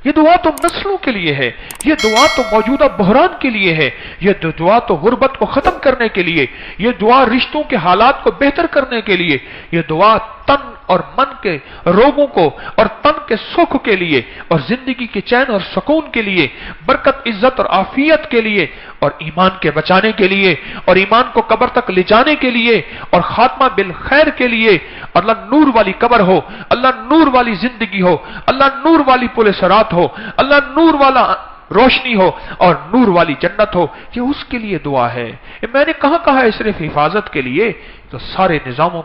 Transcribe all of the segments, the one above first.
یہ دعا تو نسلوں کے لیے ہے، یہ دعا تو موجودہ بحران کے لیے ہے، یہ دعا تو غربت کو ختم کرنے کے لیے، یہ دعا رشتوں کے حالات کو بہتر کرنے کے لیے، یہ دعا تن اور من کے روگوں کو اور تن کے سکھ کے لیے اور زندگی کے چین اور سکون کے لیے، برکت، عزت اور عافیت کے لیے اور ایمان کے بچانے کے لیے اور ایمان کو قبر تک لے جانے کے لیے اور خاتمہ بالخیر کے لیے۔ اللہ نور والی قبر ہو، اللہ نور والی زندگی ہو، اللہ نور والی پل صراط ہو، اللہ نور والا روشنی ہو اور نور والی جنت ہو، یہ اس کے لیے دعا ہے۔ میں نے کہا ہے صرف حفاظت کے لیے، تو ساری نظاموں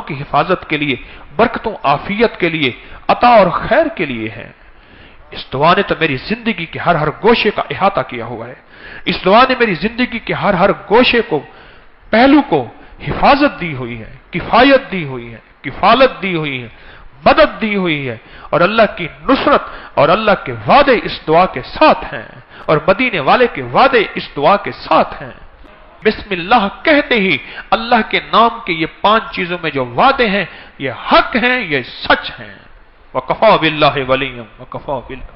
کی حفاظت کے لیے، برکتوں عافیت کے لیے، عطا اور خیر کے لیے ہے۔ اس دعا نے تو میری زندگی کے ہر گوشے کا احاطہ کیا ہوا ہے۔ اس دعا نے میری زندگی کے ہر گوشے کو، پہلو کو حفاظت دی ہوئی ہے، کفایت دی ہوئی ہے، کفالت دی ہوئی ہے، مدد دی ہوئی ہے، اور اللہ کی نصرت اور اللہ کے وعدے اس دعا کے ساتھ ہیں، اور مدینے والے کے وعدے اس دعا کے ساتھ ہیں۔ بسم اللہ کہتے ہی اللہ کے نام کے یہ 5 چیزوں میں جو وعدے ہیں یہ حق ہیں، یہ سچ ہیں۔ وَكَفَى بِاللَّهِ وَلِيًّا وَكَفَى بِاللَّهِ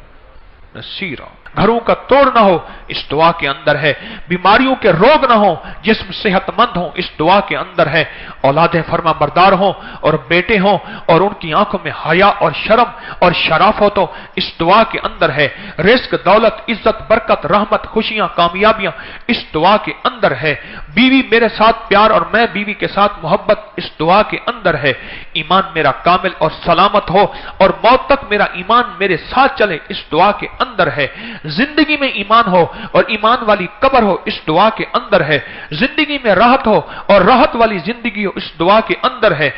نصیرا۔ گھروں کا توڑ نہ ہو، اس دعا کے اندر ہے۔ بیماریوں کے روگ نہ ہو، جسم صحت مند ہو، اس دعا کے اندر ہے۔ اولادیں فرما بردار ہوں اور بیٹے ہوں اور ان کی آنکھوں میں حیا اور شرم اور شرافت ہو، اس دعا کے اندر ہے۔ رزق، دولت، عزت، برکت، رحمت، خوشیاں، کامیابیاں اس دعا کے اندر ہے۔ بیوی میرے ساتھ پیار اور میں بیوی کے ساتھ محبت اس دعا کے اندر ہے۔ ایمان میرا کامل اور سلامت ہو اور موت تک میرا ایمان میرے ساتھ چلے، اس دعا کے اندر ہے۔ زندگی میں ایمان ہو اور ایمان والی قبر ہو، اس دعا کے اندر ہے۔ زندگی میں راحت ہو اور راحت والی زندگی ہو، اس دعا کے اندر ہے۔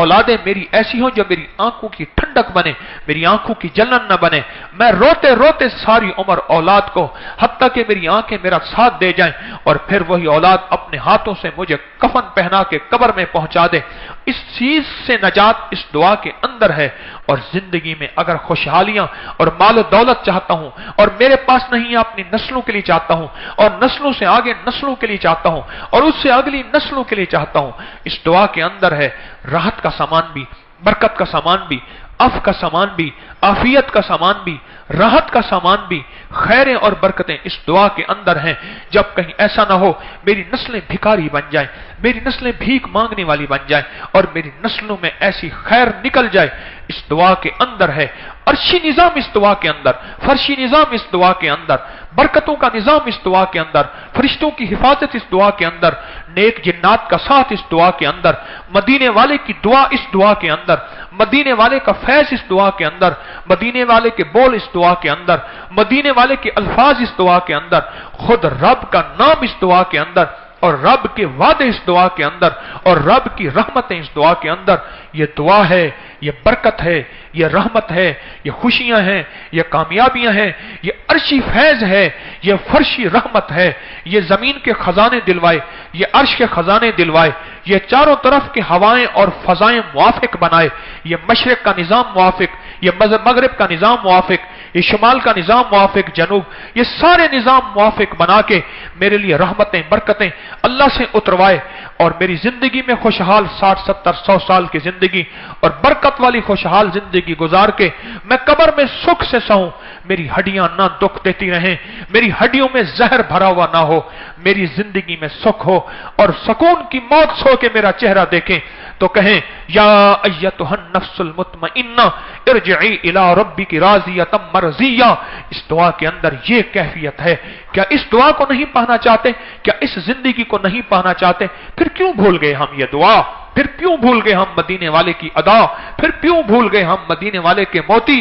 اولادیں میری ایسی ہوں جو میری آنکھوں کی ٹھنڈک بنے، میری آنکھوں کی جلن نہ بنے۔ میں روتے روتے ساری عمر اولاد کو، حتیٰ کہ میری آنکھیں میرا ساتھ دے جائیں، اور پھر وہی اولاد اپنے ہاتھوں سے مجھے کفن پہنا کے قبر میں پہنچا دے، اس چیز سے نجات اس دعا کے اندر ہے۔ اور زندگی میں اگر خوشحالیاں اور مال و دولت چاہتا ہوں اور میرے پاس نہیں، اپنی نسلوں کے لیے چاہتا ہوں، اور نسلوں سے آگے نسلوں کے لیے چاہتا ہوں، اور اس سے اگلی نسلوں کے لیے چاہتا ہوں، اس دعا کے اندر ہے۔ راحت کا سامان بھی، برکت کا سامان بھی، عفو کا سامان بھی، عافیت کا سامان بھی، راحت کا سامان بھی، خیریں اور برکتیں اس دعا کے اندر ہیں۔ جب کہیں ایسا نہ ہو میری نسلیں بھکاری بن جائیں، میری نسلیں بھیک مانگنے والی بن جائیں، اور میری نسلوں میں ایسی خیر نکل جائے، اس دعا کے اندر ہے۔ عرشی نظام اس دعا کے اندر، فرشی نظام اس دعا کے اندر، برکتوں کا نظام اس دعا کے اندر، فرشتوں کی حفاظت اس دعا کے اندر، نیک جنات کا ساتھ اس دعا کے اندر، مدینے والے کی دعا اس دعا کے اندر، مدینے والے کا فیض اس دعا کے اندر، مدینے والے کے بول اس دعا کے اندر، مدینے والے کے الفاظ اس دعا کے اندر، خود رب کا نام اس دعا کے اندر، اور رب کے وعدے اس دعا کے اندر، اور رب کی رحمتیں اس دعا کے اندر۔ یہ دعا ہے، یہ برکت ہے، یہ رحمت ہے، یہ خوشیاں ہیں، یہ کامیابیاں ہیں، یہ عرشی فیض ہے، یہ فرشی رحمت ہے، یہ زمین کے خزانے دلوائے، یہ عرش کے خزانے دلوائے، یہ چاروں طرف کے ہوائیں اور فضائیں موافق بنائے، یہ مشرق کا نظام موافق، یہ مغرب کا نظام موافق، یہ شمال کا نظام موافق، جنوب، یہ سارے نظام موافق بنا کے میرے لیے رحمتیں، برکتیں اللہ سے اتروائے، اور میری زندگی میں خوشحال 60 70 100 سال کی زندگی اور برکت والی خوشحال زندگی گزار کے میں قبر میں سکھ سے سہوں، میری ہڈیاں نہ دکھ دیتی رہیں، میری ہڈیوں میں زہر بھرا ہوا نہ ہو، میری زندگی میں سکھ ہو، اور سکون کی موت سو کے میرا چہرہ دیکھیں تو کہیں یا ایتھا النفس المطمئنہ ارجعی الی ربک راضیۃ مرضیہ۔ اس دعا کے اندر یہ کیفیت ہے۔ کیا اس دعا کو نہیں پانا چاہتے؟ کیا اس زندگی کو نہیں پانا چاہتے؟ پھر کیوں بھول گئے ہم یہ دعا؟ پھر کیوں بھول گئے ہم مدینے والے کی ادا؟ پھر کیوں بھول گئے ہم مدینے والے کے موتی؟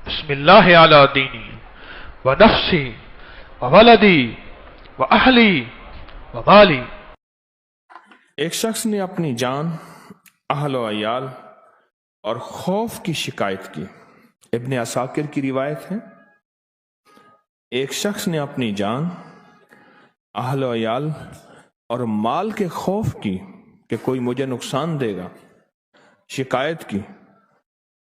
بسم اللہ علی دینی و نفسی و ولدی و اہلی و مالی۔ ایک شخص نے اپنی جان، اہل و عیال اور خوف کی شکایت کی۔ ابن عساکر کی روایت ہے، ایک شخص نے اپنی جان، اہل و عیال اور مال کے خوف کی کہ کوئی مجھے نقصان دے گا شکایت کی،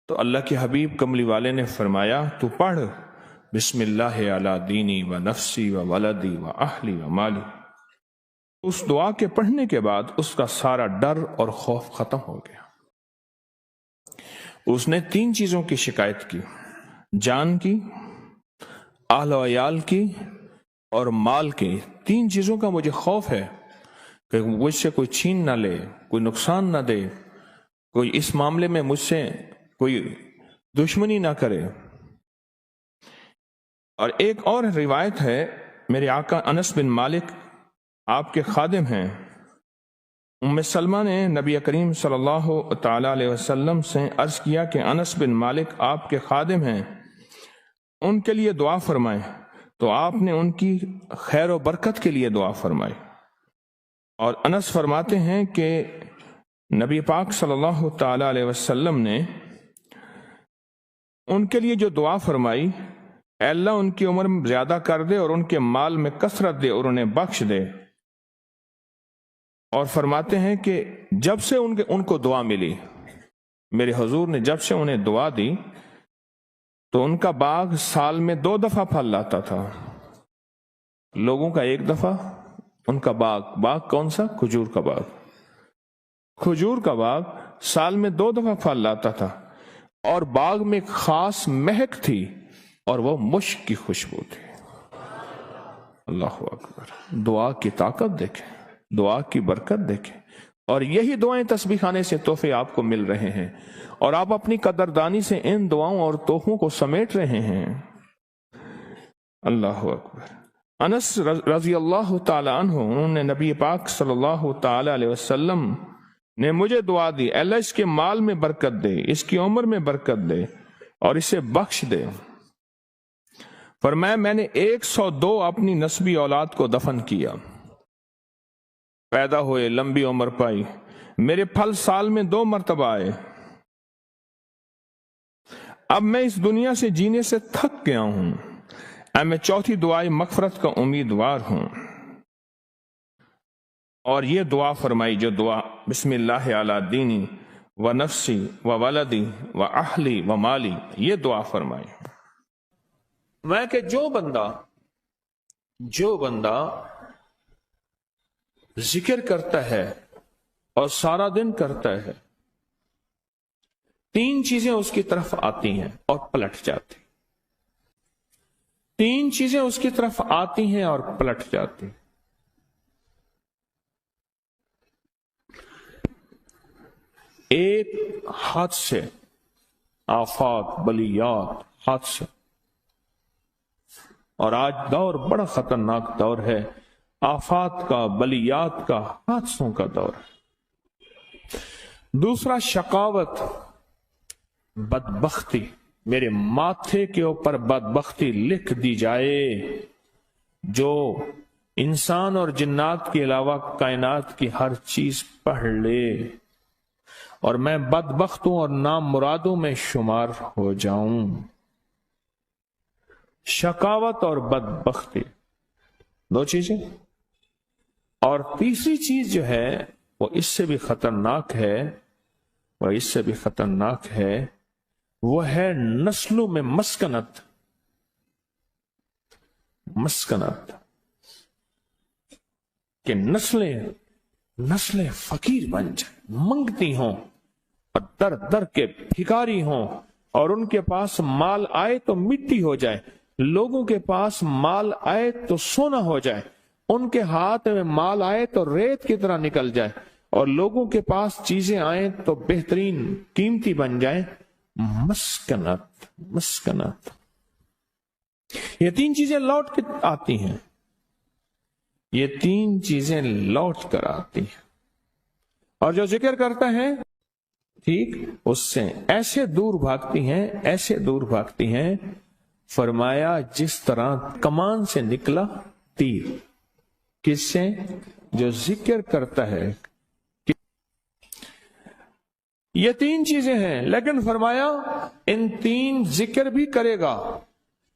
تو اللہ کے حبیب کملی والے نے فرمایا تو پڑھ بسم اللہ علی دینی و نفسی و ولدی و اہلی و مالی۔ اس دعا کے پڑھنے کے بعد اس کا سارا ڈر اور خوف ختم ہو گیا۔ اس نے 3 چیزوں کی شکایت کی، جان کی، اہل و عیال کی اور مال کی۔ 3 چیزوں کا مجھے خوف ہے کہ مجھ سے کوئی چھین نہ لے، کوئی نقصان نہ دے، کوئی اس معاملے میں مجھ سے کوئی دشمنی نہ کرے۔ اور ایک اور روایت ہے، میرے آقا انس بن مالک آپ کے خادم ہیں، ام سلمہ نے نبی کریم صلی اللہ تعالی علیہ وسلم سے عرض کیا کہ انس بن مالک آپ کے خادم ہیں، ان کے لیے دعا فرمائیں، تو آپ نے ان کی خیر و برکت کے لیے دعا فرمائی۔ اور انس فرماتے ہیں کہ نبی پاک صلی اللہ تعالی علیہ وسلم نے ان کے لیے جو دعا فرمائی، اے اللہ ان کی عمر میں زیادہ کر دے اور ان کے مال میں کثرت دے اور انہیں بخش دے۔ اور فرماتے ہیں کہ جب سے ان کو دعا ملی، میرے حضور نے جب سے انہیں دعا دی تو ان کا باغ سال میں 2 دفعہ پھل لاتا تھا، لوگوں کا 1 دفعہ، ان کا باغ کون سا؟ کھجور کا باغ۔ کھجور کا باغ سال میں 2 دفعہ پھل لاتا تھا، اور باغ میں ایک خاص مہک تھی اور وہ مشک کی خوشبو تھی۔ اللہ اکبر! دعا کی طاقت دیکھیں، دعا کی برکت دیکھیں، اور یہی دعائیں تسبیح خانے سے تحفے آپ کو مل رہے ہیں، اور آپ اپنی قدردانی سے ان دعاؤں اور تحفوں کو سمیٹ رہے ہیں۔ اللہ اکبر! انس رضی اللہ تعالی عنہ، انہوں نے نبی پاک صلی اللہ تعالی علیہ وسلم نے مجھے دعا دی، اللہ اس کے مال میں برکت دے، اس کی عمر میں برکت دے اور اسے بخش دے۔ فرمایا میں نے 102 اپنی نسبی اولاد کو دفن کیا، پیدا ہوئے، لمبی عمر پائی، میرے پھل سال میں 2 مرتبہ آئے۔ اب میں اس دنیا سے جینے سے تھک گیا ہوں، اب میں 4تھی دعائے مغفرت کا امیدوار ہوں۔ اور یہ دعا فرمائی، جو دعا بسم اللہ علی دینی و نفسی و ولدی و اہلی و مالی، یہ دعا فرمائی۔ میں کہ جو بندہ ذکر کرتا ہے اور سارا دن کرتا ہے، 3 چیزیں اس کی طرف آتی ہیں اور پلٹ جاتی، 3 چیزیں اس کی طرف آتی ہیں اور پلٹ جاتی۔ ایک حادثے، آفات، بلیات، حادثے، اور آج دور بڑا خطرناک دور ہے، آفات کا، بلیات کا، حادثوں کا دور ہے۔ دوسرا شقاوت، بدبختی، میرے ماتھے کے اوپر بدبختی لکھ دی جائے، جو انسان اور جنات کے علاوہ کائنات کی ہر چیز پڑھ لے، اور میں بدبختوں اور نامرادوں میں شمار ہو جاؤں۔ شقاوت اور بدبختی، 2 چیزیں۔ اور تیسری چیز جو ہے وہ اس سے بھی خطرناک ہے، وہ ہے نسلوں میں مسکنت، کہ نسلیں فقیر بن جائیں، منگتی ہوں اور در در کے بھکاری ہوں، اور ان کے پاس مال آئے تو مٹی ہو جائے، لوگوں کے پاس مال آئے تو سونا ہو جائے، ان کے ہاتھ میں مال آئے تو ریت کی طرح نکل جائے، اور لوگوں کے پاس چیزیں آئیں تو بہترین قیمتی بن جائیں۔ مسکنت، یہ 3 چیزیں لوٹ کے آتی ہیں، یہ 3 چیزیں لوٹ کر آتی ہیں، اور جو ذکر کرتا ہے ٹھیک اس سے ایسے دور بھاگتی ہیں، فرمایا جس طرح کمان سے نکلا تیر۔ کس سے؟ جو ذکر کرتا ہے۔ یہ 3 چیزیں ہیں، لیکن فرمایا ان 3 ذکر بھی کرے گا،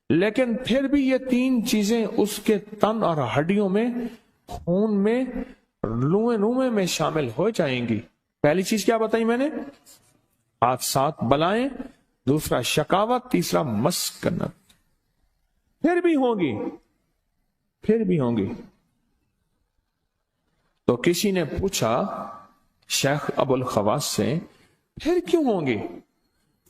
لیکن پھر بھی یہ 3 چیزیں اس کے تن اور ہڈیوں میں، خون میں، روئے میں شامل ہو جائیں گی۔ پہلی چیز کیا بتائی میں نے؟ حادثات، بلائیں، دوسرا شقاوت، تیسرا مسکنت۔ پھر بھی ہوں گی۔ تو کسی نے پوچھا شیخ ابو الخواص سے، پھر کیوں ہوں گی؟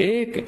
1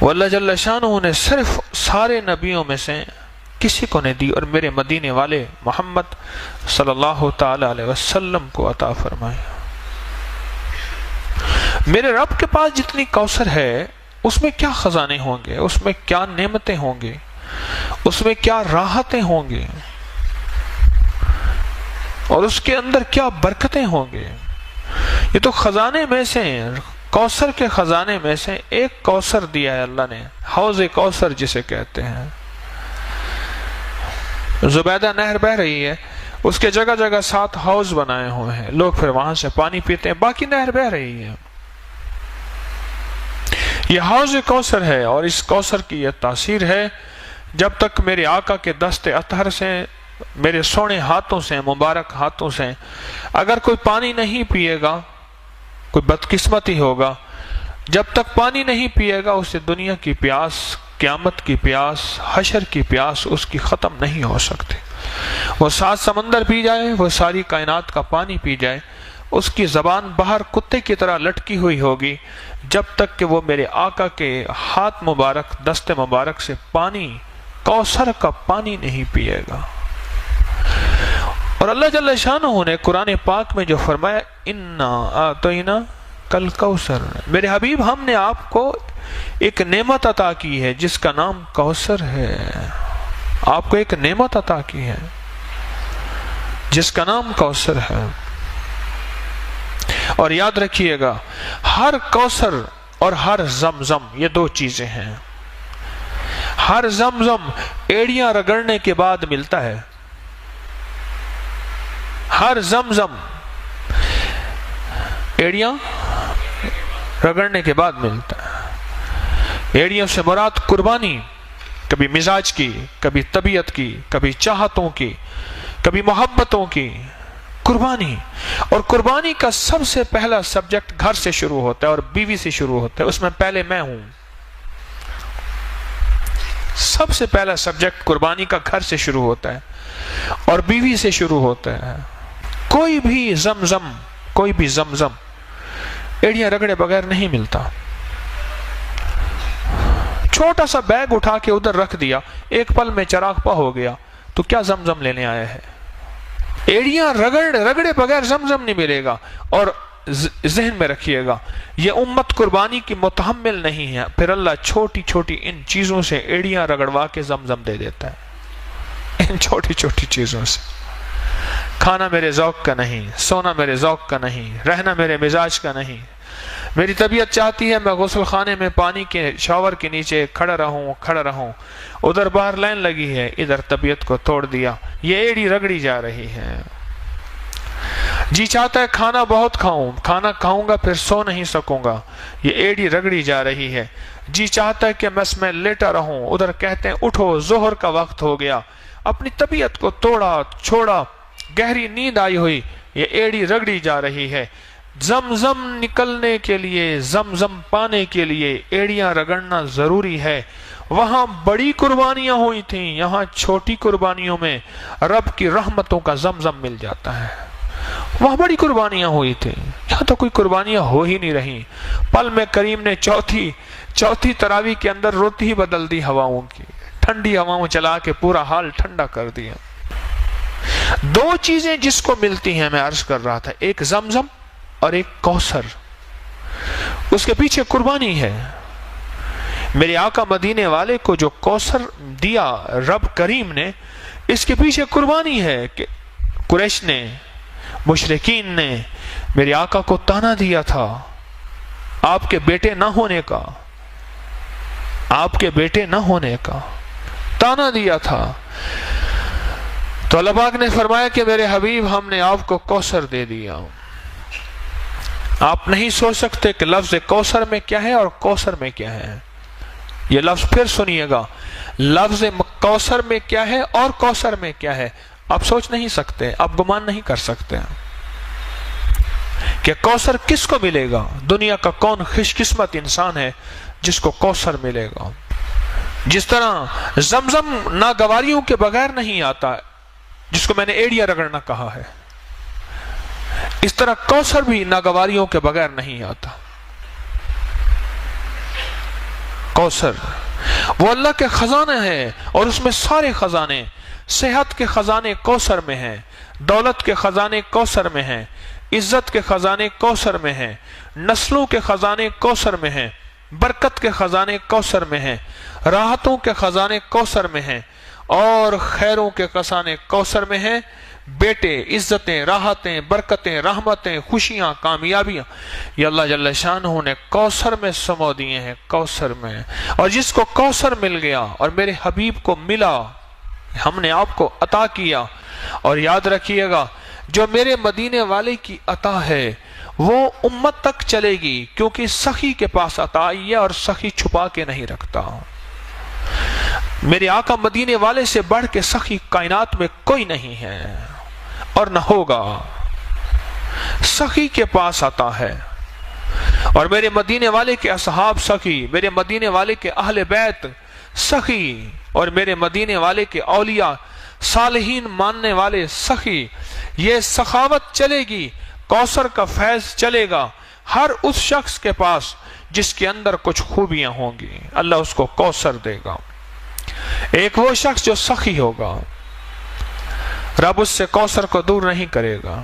وہ اللہ جل شانہ نے صرف سارے نبیوں میں سے کسی کو نہیں دی اور میرے مدینے والے محمد صلی اللہ تعالی علیہ وسلم کو عطا فرمایا۔ میرے رب کے پاس جتنی کوثر ہے اس میں کیا خزانے ہوں گے، اس میں کیا نعمتیں ہوں گے، اس میں کیا راحتیں ہوں گے، اور اس کے اندر کیا برکتیں ہوں گے۔ یہ تو خزانے میں سے، کوثر کے خزانے میں سے ایک کوثر دیا ہے اللہ نے، حوض کوثر جسے کہتے ہیں۔ زبیدہ نہر بہ رہی ہے، اس کے جگہ جگہ 7 حوض بنائے ہوئے ہیں، لوگ پھر وہاں سے پانی پیتے ہیں، باقی نہر بہ رہی ہے۔ یہ حوض کوثر ہے، اور اس کوثر کی یہ تاثیر ہے، جب تک میرے آقا کے دست اطہر سے، میرے سونے ہاتھوں سے، مبارک ہاتھوں سے اگر کوئی پانی نہیں پیے گا، کوئی بدقسمتی ہوگا، جب تک پانی نہیں پیے گا اسے دنیا کی پیاس، قیامت کی پیاس، حشر کی پیاس اس کی ختم نہیں ہو سکتی۔ وہ 7 سمندر پی جائے، وہ ساری کائنات کا پانی پی جائے، اس کی زبان باہر کتے کی طرح لٹکی ہوئی ہوگی جب تک کہ وہ میرے آقا کے ہاتھ مبارک، دست مبارک سے پانی، کوثر کا پانی نہیں پیے گا۔ اور اللہ جل شانہ نے قرآن پاک میں جو فرمایا اِنَّا أَعْطَيْنَا کَالْکَوْثَرَ، میرے حبیب ہم نے آپ کو ایک نعمت عطا کی ہے جس کا نام کوثر ہے۔ آپ کو ایک نعمت عطا کی ہے جس کا نام کوثر ہے۔ اور یاد رکھیے گا، ہر کوثر اور ہر زمزم یہ 2 چیزیں ہیں۔ ہر زمزم ایڑیاں رگڑنے کے بعد ملتا ہے، ہر زمزم ایڑیاں رگڑنے کے بعد ملتا ہے۔ ایڑیوں سے مراد قربانی، کبھی مزاج کی، کبھی طبیعت کی، کبھی چاہتوں کی، کبھی محبتوں کی قربانی۔ اور قربانی کا سب سے پہلا سبجیکٹ گھر سے شروع ہوتا ہے اور بیوی سے شروع ہوتا ہے، اس میں پہلے میں ہوں۔ سب سے پہلا سبجیکٹ قربانی کا گھر سے شروع ہوتا ہے اور بیوی سے شروع ہوتا ہے۔ کوئی بھی زمزم ایڑیاں رگڑے بغیر نہیں ملتا۔ چھوٹا سا بیگ اٹھا کے ادھر رکھ دیا، ایک پل میں چراغ پا ہو گیا، تو کیا زمزم لینے آیا ہے؟ ایڑیاں رگڑے بغیر زمزم نہیں ملے گا۔ اور ذہن میں رکھیے گا، یہ امت قربانی کی متحمل نہیں ہے، پھر اللہ چھوٹی چھوٹی ان چیزوں سے ایڑیاں رگڑوا کے زمزم دے دیتا ہے۔ ان چھوٹی چھوٹی چیزوں سے۔ کھانا میرے ذوق کا نہیں، سونا میرے ذوق کا نہیں، رہنا میرے مزاج کا نہیں۔ میری طبیعت چاہتی ہے میں غسل خانے میں پانی کے شاور کے نیچے کھڑا رہوں، ادھر باہر لائن لگی ہے، ادھر طبیعت کو توڑ دیا، یہ ایڑی رگڑی جا رہی ہے۔ جی چاہتا ہے کھانا بہت کھاؤں، کھانا کھاؤں گا پھر سو نہیں سکوں گا، یہ ایڑی رگڑی جا رہی ہے۔ جی چاہتا ہے کہ بس میں لیٹا رہوں، ادھر کہتے ہیں اٹھو ظہر کا وقت ہو گیا، اپنی طبیعت کو توڑا چھوڑا، گہری نیند آئی ہوئی، یہ ایڑی رگڑی جا رہی ہے۔ زمزم نکلنے کے لیے، زمزم پانے کے لیے ایڑیاں رگڑنا ضروری ہے۔ وہاں بڑی قربانیاں ہوئی تھیں، یہاں چھوٹی قربانیوں میں رب کی رحمتوں کا زمزم مل جاتا ہے۔ وہاں بڑی قربانیاں ہوئی تھیں، یہاں تو کوئی قربانیاں ہو ہی نہیں رہی۔ پل میں کریم نے چوتھی تراویح کے اندر روتی ہی بدل دی ہواؤں کی، ٹھنڈی ہواؤں چلا کے پورا حال ٹھنڈا کر دیا۔ 2 چیزیں جس کو ملتی ہیں، میں عرض کر رہا تھا، ایک زمزم اور ایک کوثر، اس کے پیچھے قربانی ہے۔ میرے آقا مدینے والے کو جو کوثر دیا رب کریم نے، اس کے پیچھے قربانی ہے کہ قریش نے، مشرکین نے میرے آقا کو تانا دیا تھا آپ کے بیٹے نہ ہونے کا، آپ کے بیٹے نہ ہونے کا تانا دیا تھا۔ تو اللہ پاک نے فرمایا کہ میرے حبیب ہم نے آپ کو کوثر دے دیا۔ آپ نہیں سوچ سکتے کہ لفظ کوثر میں کیا ہے اور کوثر میں کیا ہے۔ یہ لفظ پھر سنیے گا، لفظ کوثر میں کیا ہے اور کوثر میں کیا ہے۔ آپ سوچ نہیں سکتے، آپ گمان نہیں کر سکتے کہ کوثر کس کو ملے گا۔ دنیا کا کون خوش قسمت انسان ہے جس کو کوثر ملے گا۔ جس طرح زمزم ناگواریوں کے بغیر نہیں آتا، جس کو میں نے ایڑیاں رگڑنا کہا ہے، اس طرح کوثر بھی ناگواریوں کے بغیر نہیں آتا۔ کوثر، وہ اللہ کے خزانے ہیں اور اس میں سارے خزانے، صحت کے خزانے کوثر میں ہیں، دولت کے خزانے کوثر میں ہیں، عزت کے خزانے کوثر میں ہیں، نسلوں کے خزانے کوثر میں ہیں، برکت کے خزانے کوثر میں ہیں، راحتوں کے خزانے کوثر میں ہیں، اور خیروں کے خزانے کوثر میں ہیں، بیٹے، عزتیں، راحتیں، برکتیں، رحمتیں، خوشیاں، کامیابیاں، یہ اللہ جل شانہ نے کوثر میں سمو دیے ہیں، کوثر میں۔ اور جس کو کوثر مل گیا اور میرے حبیب کو ملا، ہم نے آپ کو عطا کیا، اور یاد رکھیے گا جو میرے مدینے والے کی عطا ہے وہ امت تک چلے گی، کیونکہ سخی کے پاس عطا آئی ہے اور سخی چھپا کے نہیں رکھتا۔ میرے آقا مدینے والے سے بڑھ کے سخی کائنات میں کوئی نہیں ہے اور نہ ہوگا، سخی کے پاس آتا ہے۔ اور میرے مدینے والے کے اصحاب سخی، میرے مدینے والے کے اہل بیت سخی، اور میرے مدینے والے کے اولیاء صالحین ماننے والے سخی۔ یہ سخاوت چلے گی، کوثر کا فیض چلے گا ہر اس شخص کے پاس جس کے اندر کچھ خوبیاں ہوں گی، اللہ اس کو کوثر دے گا۔ ایک وہ شخص جو سخی ہوگا، رب اس سے کوثر کو دور نہیں کرے گا،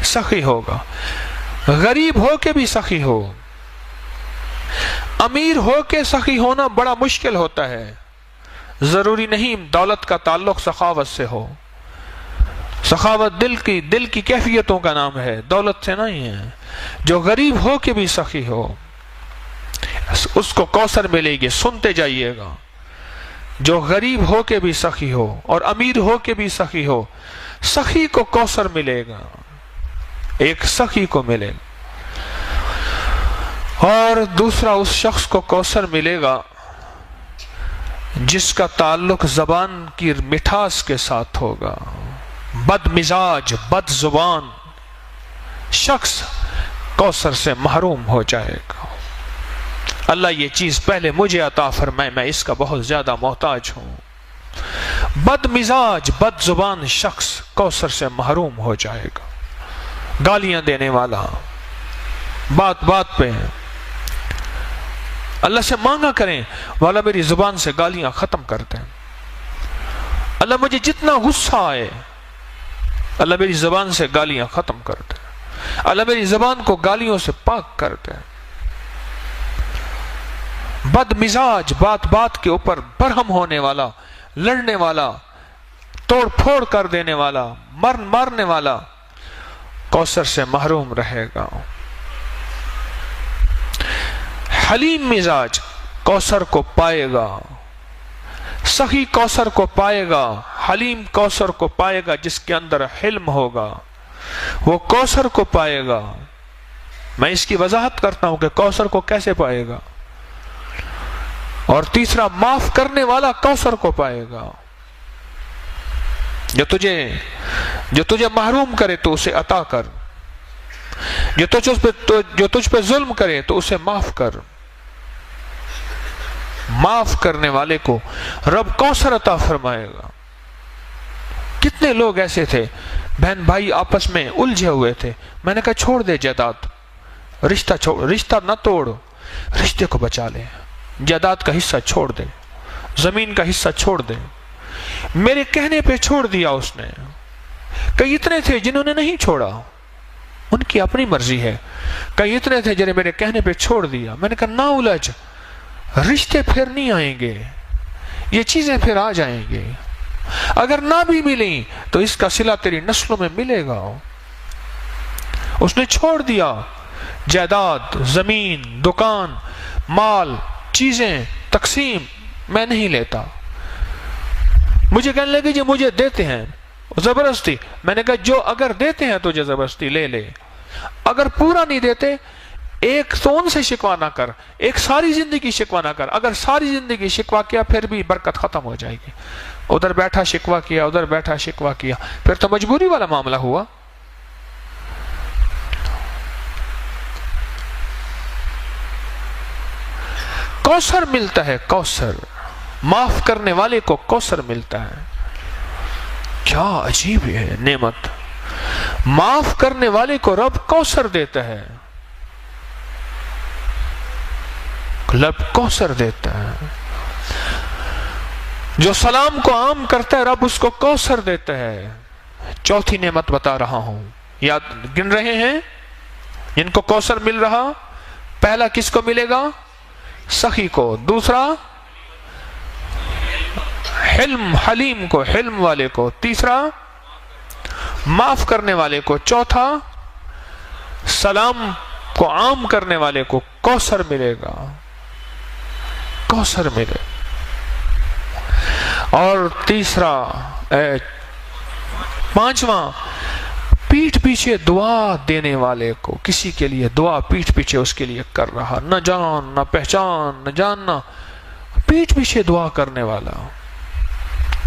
سخی ہوگا، غریب ہو کے بھی سخی ہو، امیر ہو کے سخی ہونا بڑا مشکل ہوتا ہے، ضروری نہیں دولت کا تعلق سخاوت سے ہو، سخاوت دل کی کیفیتوں کا نام ہے، دولت سے نہیں ہے۔ جو غریب ہو کے بھی سخی ہو اس کو کوثر ملے گی، سنتے جائیے گا۔ جو غریب ہو کے بھی سخی ہو اور امیر ہو کے بھی سخی ہو، سخی کو کوثر ملے گا، ایک سخی کو ملے گا۔ اور دوسرا اس شخص کو کوثر ملے گا جس کا تعلق زبان کی مٹھاس کے ساتھ ہوگا۔ بد مزاج، بد زبان شخص کوثر سے محروم ہو جائے گا۔ اللہ یہ چیز پہلے مجھے عطا فرمائے، میں اس کا بہت زیادہ محتاج ہوں۔ بد مزاج، بد زبان شخص کوثر سے محروم ہو جائے گا۔ گالیاں دینے والا، بات بات پہ اللہ سے مانگا کریں، والا میری زبان سے گالیاں ختم کر دیں۔ اللہ مجھے جتنا غصہ آئے، اللہ میری زبان سے گالیاں ختم کر دے، اللہ میری زبان کو گالیوں سے پاک کر دے۔ بد مزاج، بات بات کے اوپر برہم ہونے والا، لڑنے والا، توڑ پھوڑ کر دینے والا، مارنے والا کوثر سے محروم رہے گا۔ حلیم مزاج کوثر کو پائے گا، سخی کوثر کو پائے گا، حلیم کوثر کو پائے گا، جس کے اندر حلم ہوگا وہ کوثر کو پائے گا۔ میں اس کی وضاحت کرتا ہوں کہ کوثر کو کیسے پائے گا۔ اور تیسرا، معاف کرنے والا کوثر کو پائے گا۔ جو تجھے محروم کرے تو اسے عطا کر، جو تجھ پہ ظلم کرے تو اسے معاف کر۔ معاف کرنے والے کو رب کوثر عطا فرمائے گا۔ کتنے لوگ ایسے تھے، بہن بھائی آپس میں الجھے ہوئے تھے، میں نے کہا چھوڑ دے جائیداد، رشتہ نہ توڑ، رشتے کو بچا لے، جائیداد کا حصہ چھوڑ دے، زمین کا حصہ چھوڑ دے۔ میرے کہنے پہ چھوڑ دیا اس نے۔ کئی اتنے تھے جنہوں نے نہیں چھوڑا، ان کی اپنی مرضی ہے۔ کئی اتنے تھے جنہیں میرے کہنے پہ چھوڑ دیا۔ میں نے کہا نہ الجھ، رشتے پھر نہیں آئیں گے، یہ چیزیں پھر آ جائیں گے، اگر نہ بھی ملیں تو اس کا صلہ تیری نسلوں میں ملے گا۔ اس نے چھوڑ دیا، جائیداد، زمین، دکان، مال، چیزیں، تقسیم میں نہیں لیتا۔ مجھے کہنے لگے جی مجھے دیتے ہیں زبردستی، میں نے کہا جو اگر دیتے ہیں تجھے زبردستی لے لے، اگر پورا نہیں دیتے ایک تو ان سے شکوا نہ کر، ایک ساری زندگی شکوا نہ کر۔ اگر ساری زندگی شکوا کیا پھر بھی برکت ختم ہو جائے گی۔ ادھر بیٹھا شکوا کیا، ادھر بیٹھا شکوا کیا، پھر تو مجبوری والا معاملہ ہوا۔ کوثر ملتا ہے، کوثر معاف کرنے والے کو کوثر ملتا ہے۔ کیا عجیب ہے نعمت، معاف کرنے والے کو رب کوثر دیتا ہے۔ رب کوثر دیتا ہے. جو سلام کو عام کرتا ہے رب اس کو کوثر دیتا ہے. چوتھی نعمت بتا رہا ہوں، یاد گن رہے ہیں جن کو کوثر مل رہا؟ پہلا کس کو ملے گا؟ سخی کو. دوسرا حلیم کو، حلم والے کو. تیسرا معاف کرنے والے کو. چوتھا سلام کو عام کرنے والے کو کوثر ملے گا، کوثر ملے. اور تیسرا پانچواں پیٹھ پیچھے دعا دینے والے کو. کسی کے لیے دعا پیٹھ پیچھے اس کے لیے کر رہا، نہ جان نہ پہچان نہ جاننا، پیٹھ پیچھے دعا کرنے والا،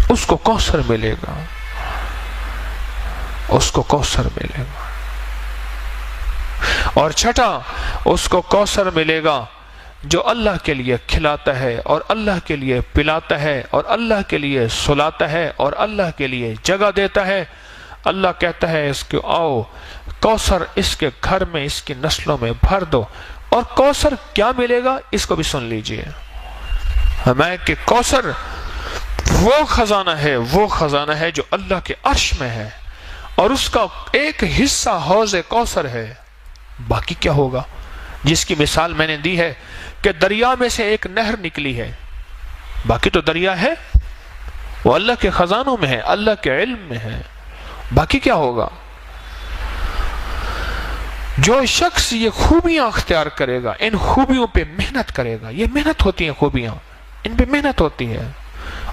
اس کو کوثر ملے گا، اس کو کوثر ملے گا. اور چھٹا اس کو کوثر ملے گا جو اللہ کے لیے کھلاتا ہے اور اللہ کے لیے پلاتا ہے اور اللہ کے لیے سلاتا ہے اور اللہ کے لیے جگہ دیتا ہے. اللہ کہتا ہے اس کو آؤ کوثر اس کے گھر میں، اس کی نسلوں میں بھر دو. اور کوثر کیا ملے گا اس کو بھی سن لیجئے ہمیں کہ کوثر وہ خزانہ ہے جو اللہ کے عرش میں ہے، اور اس کا ایک حصہ حوض کوثر ہے. باقی کیا ہوگا؟ جس کی مثال میں نے دی ہے کہ دریا میں سے ایک نہر نکلی ہے، باقی تو دریا ہے، وہ اللہ کے خزانوں میں ہے، اللہ کے علم میں ہے. باقی کیا ہوگا؟ جو شخص یہ خوبیاں اختیار کرے گا، ان خوبیوں پہ محنت کرے گا. یہ محنت ہوتی ہیں خوبیاں، ان پہ محنت ہوتی ہے.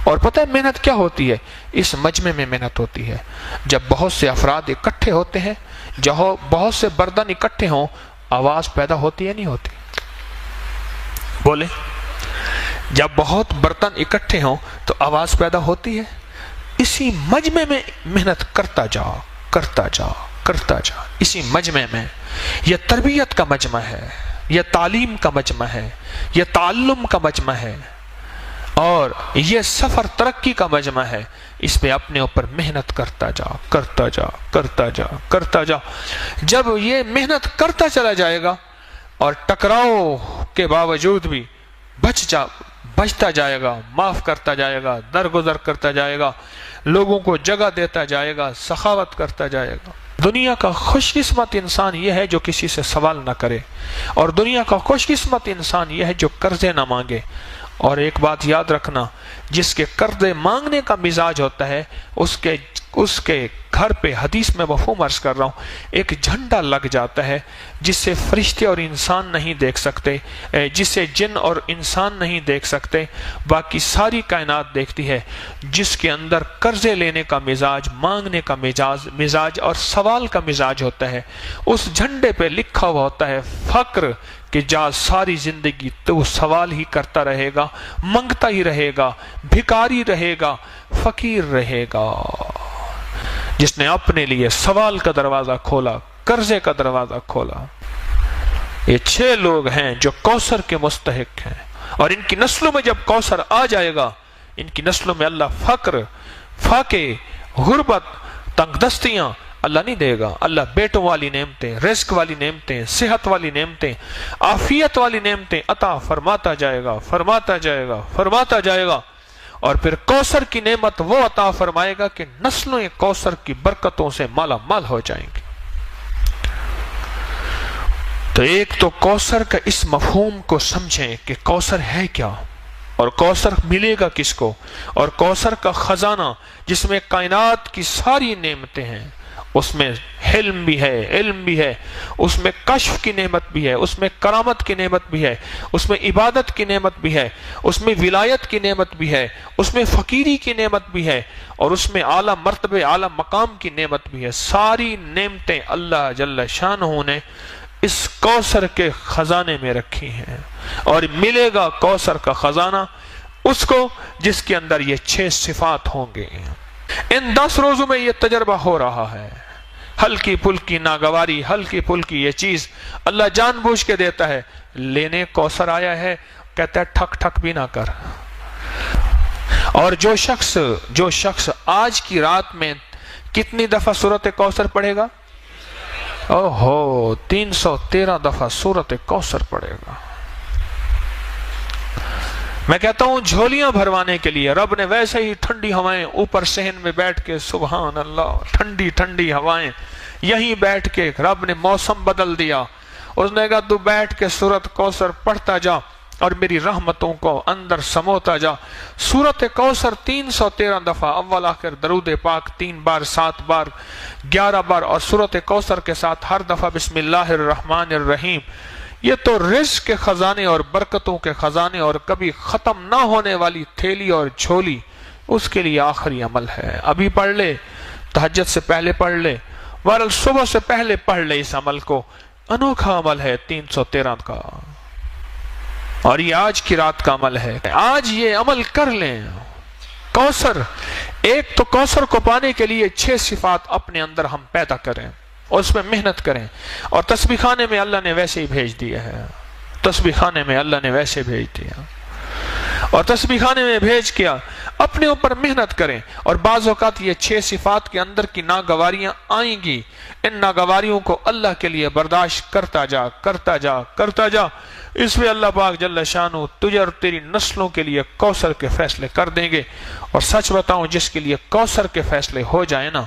اور پتہ ہے محنت کیا ہوتی ہے؟ اس مجمع میں محنت ہوتی ہے. جب بہت سے افراد اکٹھے ہوتے ہیں، جہاں بہت سے برتن اکٹھے ہوں، آواز پیدا ہوتی ہے نہیں ہوتی؟ بولے. جب بہت برتن اکٹھے ہوں تو آواز پیدا ہوتی ہے. اسی مجمع میں محنت کرتا جا کرتا جا کرتا جا. اسی مجمع میں یہ تربیت کا مجمع ہے، یہ تعلیم کا مجمع ہے، یہ تعلم کا مجمع ہے، اور یہ سفر ترقی کا مجمع ہے. اس پہ اپنے اوپر محنت کرتا جا کرتا جا کرتا جا کرتا جا. جب یہ محنت کرتا چلا جائے گا اور ٹکراؤ کے باوجود بھی بچتا جائے گا، معاف کرتا جائے گا، درگزر کرتا جائے گا، لوگوں کو جگہ دیتا جائے گا، سخاوت کرتا جائے گا. دنیا کا خوش قسمت انسان یہ ہے جو کسی سے سوال نہ کرے، اور دنیا کا خوش قسمت انسان یہ ہے جو قرضے نہ مانگے. اور ایک بات یاد رکھنا، جس کے قرضے مانگنے کا مزاج ہوتا ہے اس کے گھر پہ، حدیث میں مفہوم عرض کر رہا ہوں، ایک جھنڈا لگ جاتا ہے جس سے فرشتے اور انسان نہیں دیکھ سکتے، جس سے جن اور انسان نہیں دیکھ سکتے، باقی ساری کائنات دیکھتی ہے. جس کے اندر قرضے لینے کا مزاج، مانگنے کا مزاج اور سوال کا مزاج ہوتا ہے، اس جھنڈے پہ لکھا ہوا ہوتا ہے فقر، کہ جا ساری زندگی تو سوال ہی کرتا رہے گا، منگتا ہی رہے گا، بھکاری رہے گا، فقیر رہے گا. جس نے اپنے لیے سوال کا دروازہ کھولا، قرضے کا دروازہ کھولا. یہ 6 لوگ ہیں جو کوثر کے مستحق ہیں، اور ان کی نسلوں میں جب کوثر آ جائے گا، ان کی نسلوں میں اللہ فقر، فاقے، غربت، تنگ دستیاں اللہ نہیں دے گا. اللہ بیٹوں والی نعمتیں، رزق والی نعمتیں، صحت والی نعمتیں، عافیت والی نعمتیں عطا فرماتا جائے گا، فرماتا جائے گا، فرماتا جائے گا. اور پھر کوثر کی نعمت وہ عطا فرمائے گا کہ نسلوں کوثر کی برکتوں سے مالا مال ہو جائیں گے. تو ایک تو کوثر کا اس مفہوم کو سمجھیں کہ کوثر ہے کیا، اور کوثر ملے گا کس کو، اور کوثر کا خزانہ جس میں کائنات کی ساری نعمتیں ہیں، اس میں حلم بھی ہے، علم بھی ہے، اس میں کشف کی نعمت بھی ہے، اس میں کرامت کی نعمت بھی ہے، اس میں عبادت کی نعمت بھی ہے، اس میں ولایت کی نعمت بھی ہے، اس میں فقیری کی نعمت بھی ہے، اور اس میں اعلیٰ مرتبے، اعلیٰ مقام کی نعمت بھی ہے. ساری نعمتیں اللہ جل شانہ نے اس کوثر کے خزانے میں رکھی ہیں. اور ملے گا کوثر کا خزانہ اس کو جس کے اندر یہ 6 صفات ہوں گے. ان 10 روزوں میں یہ تجربہ ہو رہا ہے. ہلکی پھلکی ناگواری، ہلکی پھلکی یہ چیز اللہ جان بوجھ کے دیتا ہے. لینے کوثر آیا ہے، کہتا ہے ٹھک ٹھک بھی نہ کر. اور جو شخص آج کی رات میں کتنی دفعہ سورۃ کوثر پڑھے گا؟ 313 دفعہ سورۃ کوثر پڑھے گا. میں کہتا ہوں جھولیاں بھروانے کے لیے رب نے ویسے ہی ٹھنڈی ہوائیں اوپر صحن میں بیٹھ کے، سبحان اللہ، ٹھنڈی ٹھنڈی ہوائیں، یہیں بیٹھ کے رب نے موسم بدل دیا۔ اس نے کہا تو بیٹھ کے سورۃ کوثر پڑھتا جا اور میری رحمتوں کو اندر سموتا جا۔ سورۃ کوثر 313 دفعہ، اول آخر درود پاک 3 بار، 7 بار، 11 بار، اور سورۃ کوثر کے ساتھ ہر دفعہ بسم اللہ الرحمن الرحیم۔ یہ تو رزق کے خزانے اور برکتوں کے خزانے اور کبھی ختم نہ ہونے والی تھیلی اور جھولی، اس کے لیے آخری عمل ہے۔ ابھی پڑھ لے، تہجد سے پہلے پڑھ لے، بہرحال صبح سے پہلے پڑھ لے اس عمل کو، انوکھا عمل ہے 313 کا، اور یہ آج کی رات کا عمل ہے۔ آج یہ عمل کر لیں۔ کوثر، ایک تو کوثر کو پانے کے لیے 6 صفات اپنے اندر ہم پیدا کریں، اس میں محنت کریں، اور تسبیح خانے میں اللہ نے ویسے ہی بھیج دیا ہے، تسبیح خانے میں اللہ نے ویسے بھیج دیا، اور تسبیح خانے میں بھیج کیا اپنے اوپر محنت کریں۔ اور بعض اوقات یہ 6 صفات کے اندر کی ناگواریاں آئیں گی، ان ناگواریوں کو اللہ کے لیے برداشت کرتا جا، کرتا جا، کرتا جا، اس میں اللہ پاک جل شانہ تجھے اور تیری نسلوں کے لیے کوثر کے فیصلے کر دیں گے۔ اور سچ بتاؤں، جس کے لیے کوثر کے فیصلے ہو جائیں نا،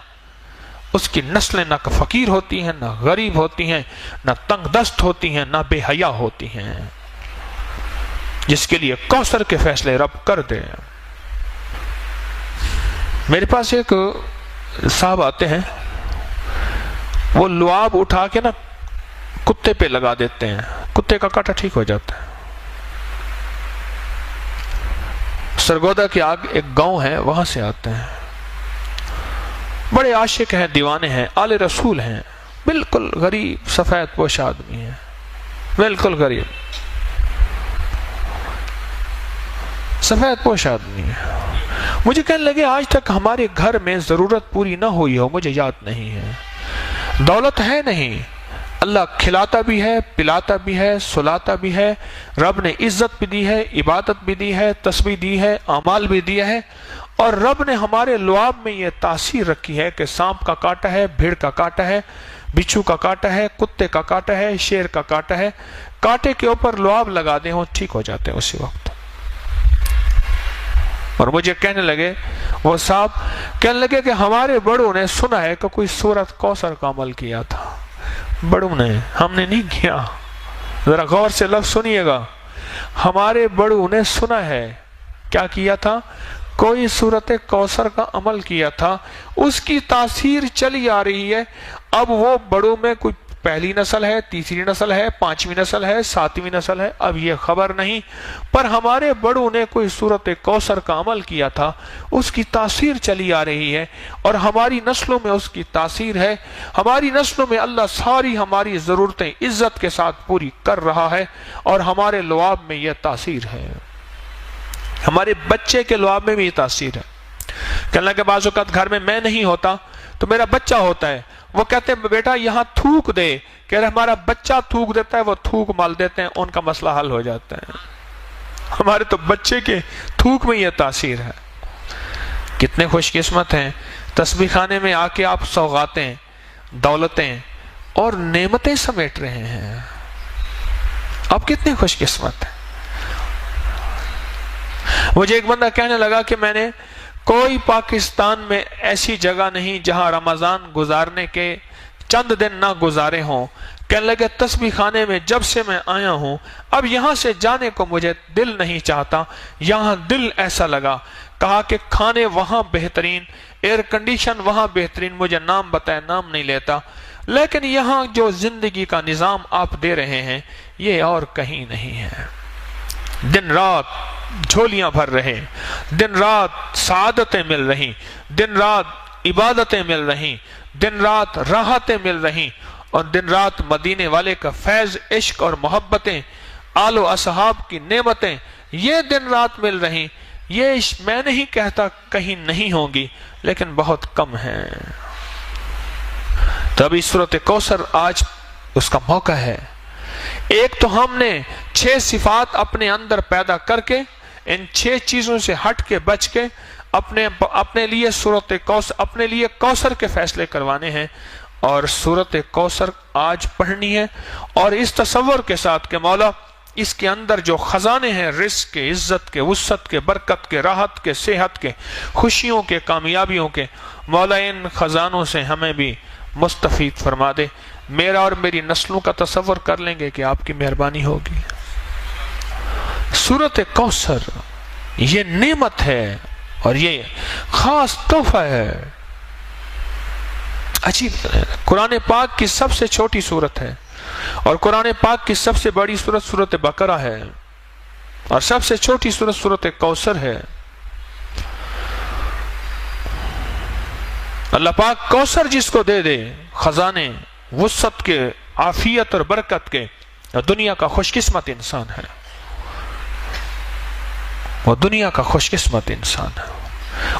اس کی نسلیں نہ فقیر ہوتی ہیں، نہ غریب ہوتی ہیں، نہ تنگ دست ہوتی ہیں، نہ بے حیا ہوتی ہیں۔ جس کے لیے کوثر کے فیصلے رب کر دے۔ میرے پاس ایک صاحب آتے ہیں، وہ لعاب اٹھا کے نا کتے پہ لگا دیتے ہیں، کتے کا کاٹا ٹھیک ہو جاتا ہے۔ سرگودا کے آگ ایک گاؤں ہے، وہاں سے آتے ہیں، بڑے عاشق ہیں، دیوانے ہیں، آل رسول ہیں، بالکل غریب سفید پوش آدمی ہیں، بالکل غریب سفید پوش آدمی ہے۔ مجھے کہنے لگے آج تک ہمارے گھر میں ضرورت پوری نہ ہوئی ہو، مجھے یاد نہیں ہے، دولت ہے نہیں، اللہ کھلاتا بھی ہے، پلاتا بھی ہے، سلاتا بھی ہے، رب نے عزت بھی دی ہے، عبادت بھی دی ہے، تسبیح دی ہے، اعمال بھی دیا ہے، اور رب نے ہمارے لعاب میں یہ تاثیر رکھی ہے کہ سانپ کا کاٹا ہے، بھیڑ کا کاٹا ہے، بچھو کا کاٹا ہے، کتے کا کاٹا ہے، شیر کا کاٹا ہے، کاٹے کے اوپر لعاب لگا دیں وہ ٹھیک ہو جاتے ہیں اسی وقت۔ اور مجھے کہنے لگے، وہ صاحب کہنے لگے کہ ہمارے بڑوں نے سنا ہے کہ کوئی سورۃ کوثر کا عمل کیا تھا۔ بڑوں نے، ہم نے نہیں کیا، ذرا غور سے لفظ سنیے گا، ہمارے بڑوں نے سنا ہے کیا کیا تھا، کوئی سورۃ کوثر کا عمل کیا تھا، اس کی تاثیر چلی آ رہی ہے۔ اب وہ بڑوں میں کوئی پہلی نسل ہے، تیسری نسل ہے، 5ویں نسل ہے، 7ویں نسل ہے، اب یہ خبر نہیں، پر ہمارے بڑوں نے کوئی سورۃ کوثر کا عمل کیا تھا، اس کی تاثیر چلی آ رہی ہے، اور ہماری نسلوں میں اس کی تاثیر ہے، ہماری نسلوں میں اللہ ساری ہماری ضرورتیں عزت کے ساتھ پوری کر رہا ہے، اور ہمارے لعاب میں یہ تاثیر ہے، ہمارے بچے کے لعاب میں بھی یہ تاثیر ہے۔ کہنے کہ بعض اوقات گھر میں میں نہیں ہوتا تو میرا بچہ ہوتا ہے، وہ کہتے ہیں بیٹا یہاں تھوک دے، کہہ رہے ہمارا بچہ تھوک دیتا ہے، وہ تھوک مال دیتے ہیں، ان کا مسئلہ حل ہو جاتا ہے۔ ہمارے تو بچے کے تھوک میں یہ تاثیر ہے۔ کتنے خوش قسمت ہیں، تسبیح خانے میں آ کے آپ سوغاتیں، دولتیں اور نعمتیں سمیٹ رہے ہیں، آپ کتنے خوش قسمت ہیں۔ مجھے ایک بندہ کہنے لگا کہ میں نے کوئی پاکستان میں ایسی جگہ نہیں جہاں رمضان گزارنے کے چند دن نہ گزارے ہوں، کہنے لگے تسبیح خانے میں جب سے میں آیا ہوں اب یہاں سے جانے کو مجھے دل نہیں چاہتا، یہاں دل ایسا لگا، کہا کہ کھانے وہاں بہترین، ایئر کنڈیشن وہاں بہترین، مجھے نام بتائے نام نہیں لیتا، لیکن یہاں جو زندگی کا نظام آپ دے رہے ہیں یہ اور کہیں نہیں ہے۔ دن رات جھولیاں بھر رہے، دن رات سعادتیں مل رہی، دن رات عبادتیں مل رہی، دن رات راحتیں مل رہی، اور دن رات مدینے والے کا فیض، عشق اور محبتیں، آل و اصحاب کی نعمتیں یہ دن رات مل رہی۔ یہ میں نہیں کہتا کہیں نہیں ہوں گی، لیکن بہت کم ہیں۔ تبھی سورۃ کوثر آج اس کا موقع ہے۔ ایک تو ہم نے 6 صفات اپنے اندر پیدا کر کے، ان 6 چیزوں سے ہٹ کے بچ کے اپنے لیے سورۃ کوثر، اپنے لیے کوثر کے فیصلے کروانے ہیں، اور سورۃ کوثر آج پڑھنی ہے، اور اس تصور کے ساتھ کہ مولا اس کے اندر جو خزانے ہیں رزق کے، عزت کے، وسعت کے، برکت کے، راحت کے، صحت کے، خوشیوں کے، کامیابیوں کے، مولا ان خزانوں سے ہمیں بھی مستفید فرما دے۔ میرا اور میری نسلوں کا تصور کر لیں گے کہ آپ کی مہربانی ہوگی۔ سورۃ کوثر یہ نعمت ہے اور یہ خاص تحفہ ہے۔ عجیب ہے، قرآن پاک کی سب سے چھوٹی سورت ہے اور قرآن پاک کی سب سے بڑی سورت سورۃ بقرہ ہے اور سب سے چھوٹی سورت سورۃ کوثر ہے۔ اللہ پاک کوثر جس کو دے دے، خزانے وسعت کے، عافیت اور برکت کے، دنیا کا خوش قسمت انسان ہے، وہ دنیا کا خوش قسمت انسان ہے،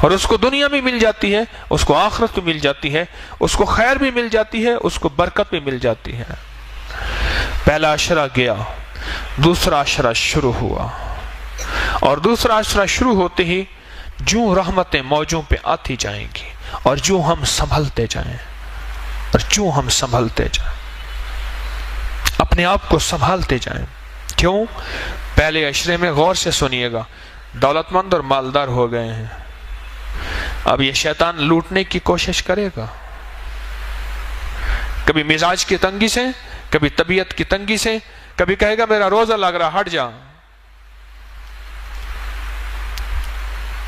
اور اس کو دنیا بھی مل جاتی ہے، اس کو آخرت بھی مل جاتی ہے، اس کو خیر بھی مل جاتی ہے، اس کو برکت بھی مل جاتی ہے۔ پہلا عشرہ گیا، دوسرا عشرہ شروع ہوا، اور دوسرا عشرہ شروع ہوتے ہی جو رحمتیں موجوں پہ آتی جائیں گی، اور جو ہم سنبھلتے جائیں، اور جو ہم سنبھلتے جائیں، اپنے آپ کو سنبھالتے جائیں۔ کیوں؟ پہلے عشرے میں غور سے سنیے گا، دولت مند اور مالدار ہو گئے ہیں، اب یہ شیطان لوٹنے کی کوشش کرے گا، کبھی مزاج کی تنگی سے، کبھی طبیعت کی تنگی سے، کبھی کہے گا میرا روزہ لگ رہا، ہٹ جا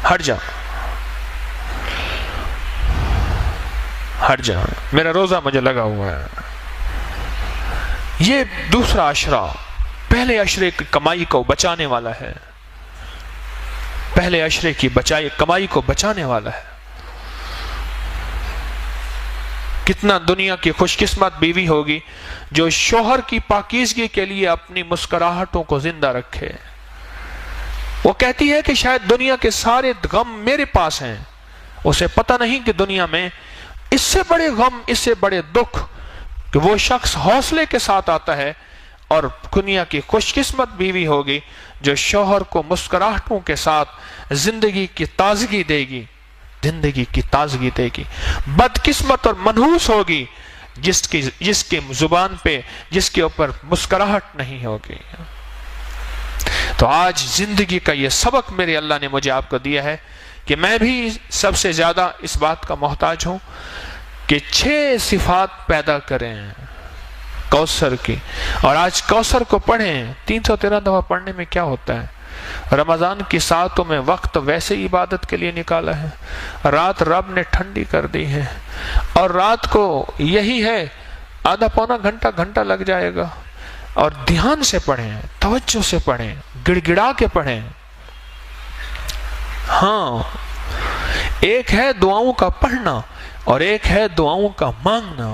ہٹ جا ہٹ جا، میرا روزہ مجھے لگا ہوا ہے۔ یہ دوسرا عشرہ پہلے عشرے کی کمائی کو بچانے والا ہے، پہلے عشرے کی کمائی کو بچانے والا ہے۔ کتنا دنیا کی خوش قسمت بیوی ہوگی جو شوہر کی پاکیزگی کے لیے اپنی مسکراہٹوں کو زندہ رکھے۔ وہ کہتی ہے کہ شاید دنیا کے سارے غم میرے پاس ہیں، اسے پتہ نہیں کہ دنیا میں اس سے بڑے غم، اس سے بڑے دکھ کہ وہ شخص حوصلے کے ساتھ آتا ہے، اور دنیا کی خوش قسمت بیوی ہوگی جو شوہر کو مسکراہٹوں کے ساتھ زندگی کی تازگی دے گی، زندگی کی تازگی دے گی۔ بدقسمت اور منحوس ہوگی جس کی زبان پہ، جس کے اوپر مسکراہٹ نہیں ہوگی۔ تو آج زندگی کا یہ سبق میرے اللہ نے مجھے آپ کو دیا ہے کہ میں بھی سب سے زیادہ اس بات کا محتاج ہوں کہ 6 صفات پیدا کریں کوثر کی، اور آج کوثر کو پڑھیں۔ 313 دفعہ پڑھنے میں کیا ہوتا ہے؟ رمضان کی ساعتوں میں وقت ویسے عبادت کے لیے نکالا ہے، رات رب نے ٹھنڈی کر دی ہے، اور رات کو یہی ہے آدھا پونا گھنٹہ لگ جائے گا، اور دھیان سے پڑھیں، توجہ سے پڑھیں، گڑ گڑا کے پڑھیں۔ ہاں، ایک ہے دعاؤں کا پڑھنا اور ایک ہے دعاؤں کا مانگنا۔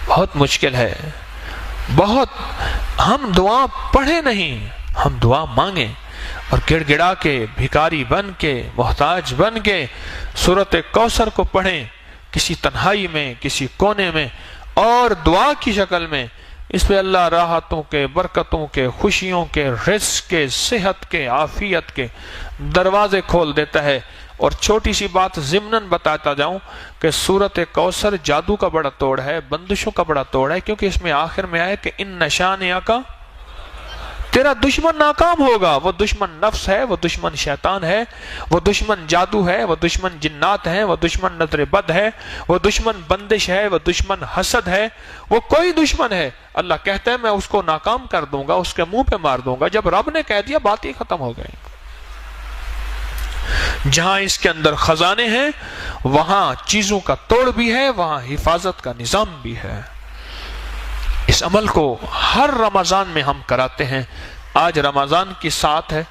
بہت مشکل ہے، بہت۔ ہم دعا پڑھیں نہیں، ہم دعا مانگیں، اور گڑ گڑا کے، بھکاری بن کے، محتاج بن کے سورۃ کوثر کو پڑھیں، کسی تنہائی میں، کسی کونے میں، اور دعا کی شکل میں۔ اس پہ اللہ راحتوں کے، برکتوں کے، خوشیوں کے، رزق کے، صحت کے، عافیت کے دروازے کھول دیتا ہے۔ اور چھوٹی سی بات ضمناً بتاتا جاؤں کہ سورۃ کوثر جادو کا بڑا توڑ ہے، بندشوں کا بڑا توڑ ہے، کیونکہ اس میں آخر میں آئے کہ ان نشانیہ کا، تیرا دشمن ناکام ہوگا۔ وہ دشمن نفس ہے، وہ دشمن شیطان ہے، وہ دشمن جادو ہے، وہ دشمن جنات ہے، وہ دشمن نظر بد ہے، وہ دشمن بندش ہے، وہ دشمن حسد ہے، وہ کوئی دشمن ہے، اللہ کہتا ہے میں اس کو ناکام کر دوں گا، اس کے منہ پہ مار دوں گا۔ جب رب نے کہہ دیا بات ہی ختم ہو گئی۔ جہاں اس کے اندر خزانے ہیں وہاں چیزوں کا توڑ بھی ہے، وہاں حفاظت کا نظام بھی ہے۔ اس عمل کو ہر رمضان میں ہم کراتے ہیں۔ آج رمضان کی سات ہے،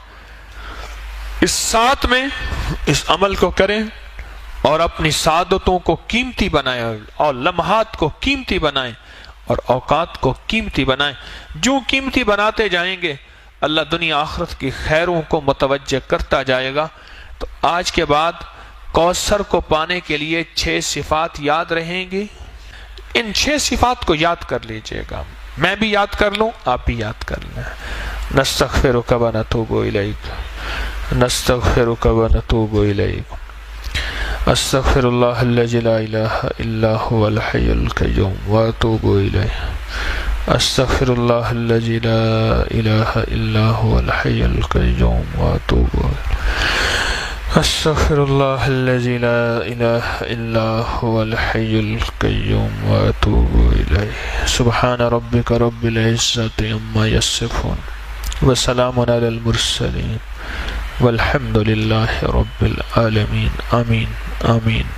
اس سات میں اس عمل کو کریں اور اپنی سعادتوں کو قیمتی بنائیں، اور لمحات کو قیمتی بنائیں، اور اوقات کو قیمتی بنائیں۔ جو قیمتی بناتے جائیں گے اللہ دنیا آخرت کی خیروں کو متوجہ کرتا جائے گا۔ تو آج کے بعد کوثر کو پانے کے لیے 6 صفات یاد رہیں گی۔ ان 6 صفات کو یاد کر لیجئے گا، میں بھی یاد کر لوں، آپ بھی یاد کر لیں۔ نستغفرک و نتوب الیک، نستغفرک و نتوب الیک، استغفر اللہ الذی لا الہ الا هو الحی القیوم واتوب الیہ۔ استغفر اللہ الذی لا الہ الا هو الحی القیوم واتوب الیہ استغفر اللہ الذی لا الہ الا هو الحی القیوم واتوب الیہ سبحان ربک رب العزۃ عما یصفون وسلام علی المرسلین والحمد للہ رب العالمین آمین آمین.